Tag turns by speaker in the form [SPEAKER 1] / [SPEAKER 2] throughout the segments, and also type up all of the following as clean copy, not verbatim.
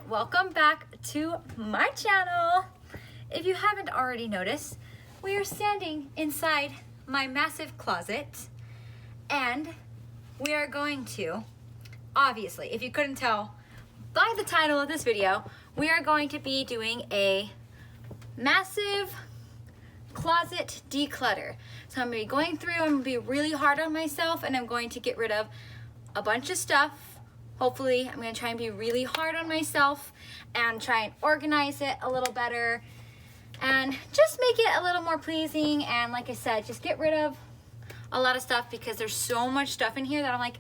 [SPEAKER 1] welcome back to my channel. If you haven't already noticed, we are standing inside my massive closet and we are going to, obviously, if you couldn't tell by the title of this video, we are going to be doing a massive closet declutter. So I'm gonna be going through, I'm gonna be really hard on myself, and I'm going to get rid of a bunch of stuff. Hopefully, I'm gonna try and be really hard on myself and try and organize it a little better and just make it a little more pleasing. And like I said, just get rid of a lot of stuff because there's so much stuff in here that I'm like,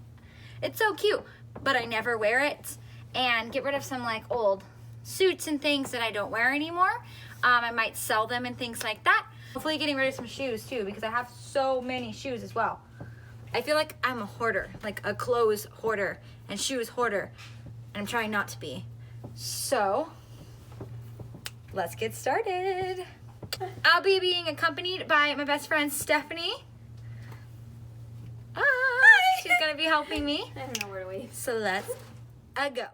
[SPEAKER 1] it's so cute, but I never wear it. And get rid of some like old suits and things that I don't wear anymore. I might sell them and things like that. Hopefully getting rid of some shoes too, because I have so many shoes as well. I feel like I'm a hoarder, like a clothes hoarder and shoes hoarder, and I'm trying not to be. So let's get started. I'll be being accompanied by my best friend Stephanie. She's gonna be helping me.
[SPEAKER 2] I don't know where to wait.
[SPEAKER 1] So let's go.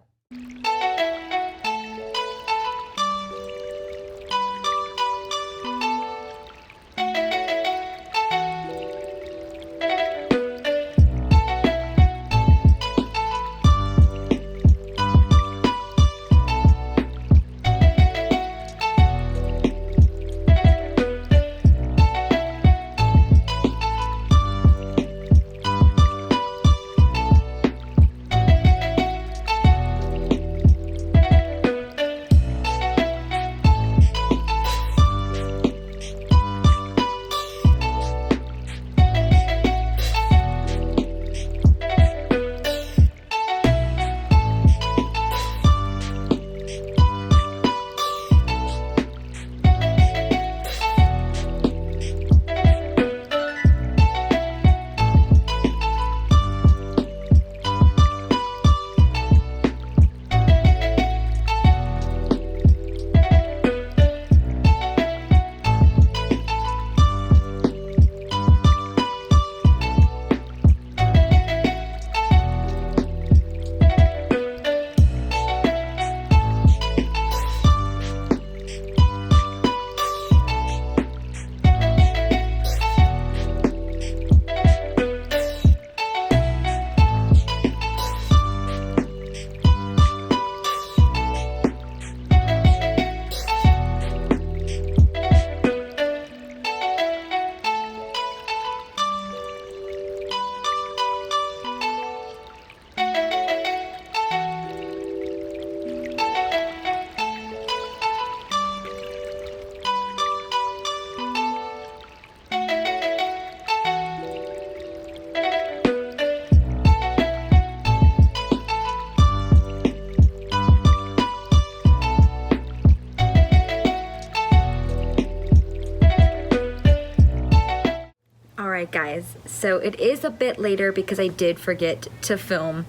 [SPEAKER 1] Alright guys, so it is a bit later because I did forget to film,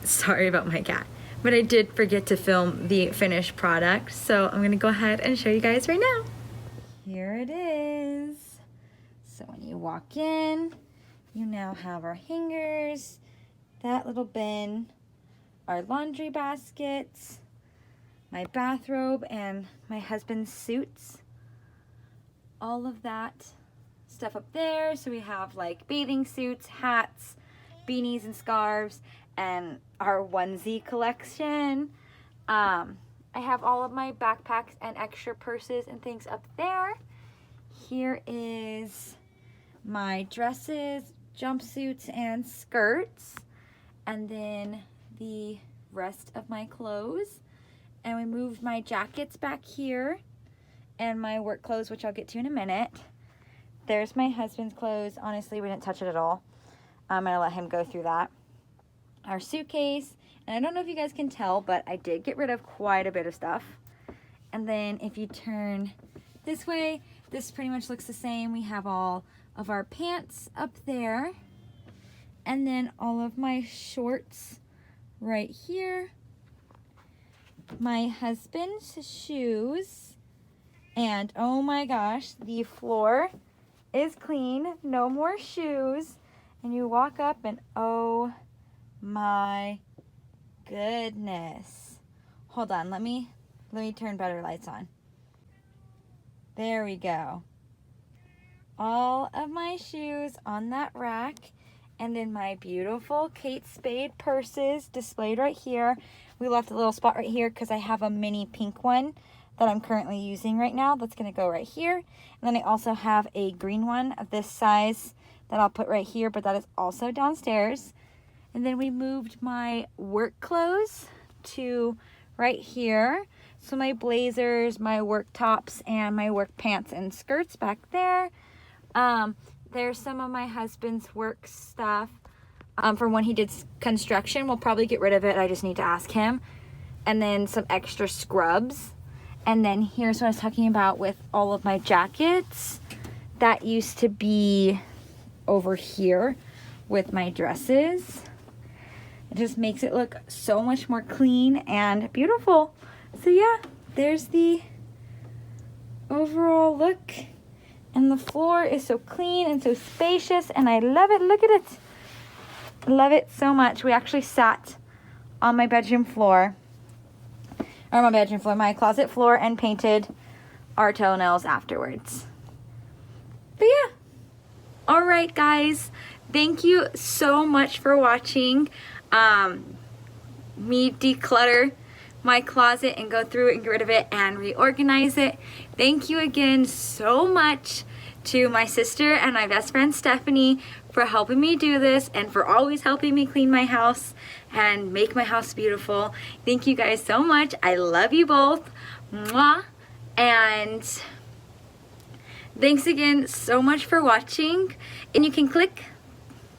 [SPEAKER 1] sorry about my cat, but I did forget to film the finished product, so I'm gonna go ahead and show you guys right now. Here it is. So when you walk in, you now have our hangers, that little bin, our laundry baskets, my bathrobe and my husband's suits, all of that stuff up there. So we have like bathing suits, hats, beanies and scarves, and our onesie collection. I have all of my backpacks and extra purses and things up there. Here is my dresses, jumpsuits, and skirts, and then the rest of my clothes. And we moved my jackets back here and my work clothes, which I'll get to in a minute. There's my husband's clothes. Honestly, we didn't touch it at all. I'm gonna let him go through that. Our suitcase, and I don't know if you guys can tell, but I did get rid of quite a bit of stuff. And then if you turn this way, this pretty much looks the same. We have all of our pants up there, and then all of my shorts right here, my husband's shoes, and oh my gosh, the floor is clean, no more shoes. And you walk up and oh my goodness, Hold on, let me turn better lights on. There we go. All of my shoes on that rack, and then my beautiful Kate Spade purses displayed right here. We left a little spot right here because I have a mini pink one that I'm currently using right now. That's gonna go right here. And then I also have a green one of this size that I'll put right here, but that is also downstairs. And then we moved my work clothes to right here. So my blazers, my work tops, and my work pants and skirts back there. There's some of my husband's work stuff from when he did construction. We'll probably get rid of it. I just need to ask him. And then some extra scrubs. And then here's what I was talking about with all of my jackets. That used to be over here with my dresses. It just makes it look so much more clean and beautiful. So yeah, there's the overall look. And the floor is so clean and so spacious, and I love it. Look at it. I love it so much. We actually sat on my bedroom floor, my closet floor, and painted our toenails afterwards. But yeah. All right, guys. Thank you so much for watching me declutter my closet and go through it and get rid of it and reorganize it. Thank you again so much to my sister and my best friend Stephanie for helping me do this and for always helping me clean my house and make my house beautiful. Thank you guys so much. I love you both. Mwah. And thanks again so much for watching. And you can click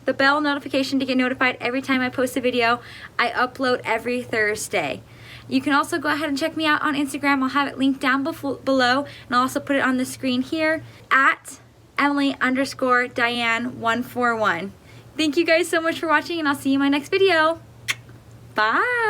[SPEAKER 1] the bell notification to get notified every time I post a video. I upload every Thursday. You can also go ahead and check me out on Instagram. I'll have it linked down below, and I'll also put it on the screen here at Emily_Diane141. Thank you guys so much for watching, and I'll see you in my next video. Bye.